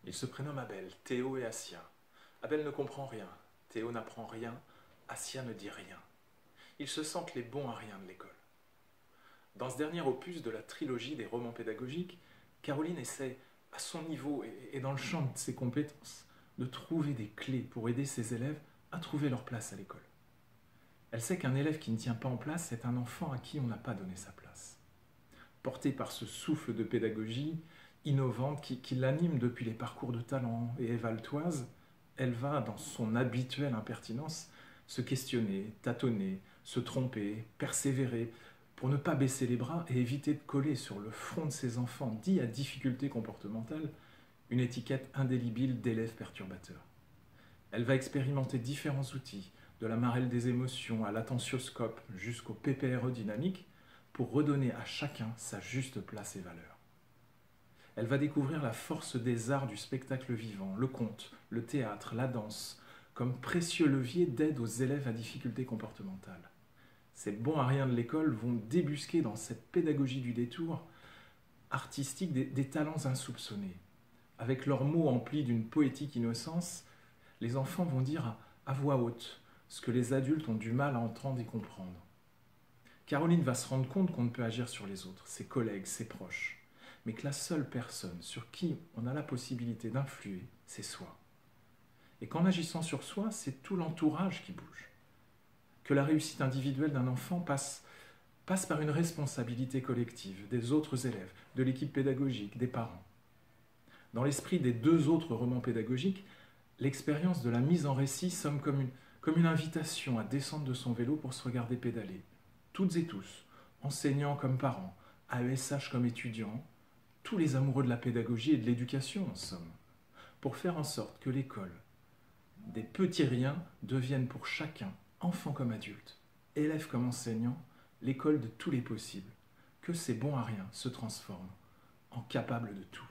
Il se prénomme Abel, Théo et Assia. Abel ne comprend rien, Théo n'apprend rien, Assia ne dit rien. Ils se sentent les bons à rien de l'école. Dans ce dernier opus de la trilogie des romans pédagogiques, Caroline essaie, à son niveau et dans le champ de ses compétences, de trouver des clés pour aider ses élèves à trouver leur place à l'école. Elle sait qu'un élève qui ne tient pas en place est un enfant à qui on n'a pas donné sa place. Portée par ce souffle de pédagogie innovante qui l'anime depuis les parcours de talent et évaltoise, elle va, dans son habituelle impertinence, se questionner, tâtonner, se tromper, persévérer, pour ne pas baisser les bras et éviter de coller sur le front de ses enfants dits à difficulté comportementale une étiquette indélébile d'élève perturbateur. Elle va expérimenter différents outils, de la marelle des émotions à l'attentioscope jusqu'au PPRE dynamique, pour redonner à chacun sa juste place et valeur. Elle va découvrir la force des arts du spectacle vivant, le conte, le théâtre, la danse, comme précieux levier d'aide aux élèves à difficulté comportementale. Ces bons à rien de l'école vont débusquer dans cette pédagogie du détour artistique des talents insoupçonnés. Avec leurs mots emplis d'une poétique innocence, les enfants vont dire à voix haute ce que les adultes ont du mal à entendre et comprendre. Caroline va se rendre compte qu'on ne peut agir sur les autres, ses collègues, ses proches, mais que la seule personne sur qui on a la possibilité d'influer, c'est soi. Et qu'en agissant sur soi, c'est tout l'entourage qui bouge. Que la réussite individuelle d'un enfant passe par une responsabilité collective des autres élèves, de l'équipe pédagogique, des parents. Dans l'esprit des deux autres romans pédagogiques, l'expérience de la mise en récit sonne comme une invitation à descendre de son vélo pour se regarder pédaler. Toutes et tous, enseignants comme parents, AESH comme étudiants, tous les amoureux de la pédagogie et de l'éducation en somme, pour faire en sorte que l'école, des petits riens, devienne pour chacun, enfant comme adulte, élève comme enseignant, l'école de tous les possibles, que ces bons à rien se transforment en capables de tout.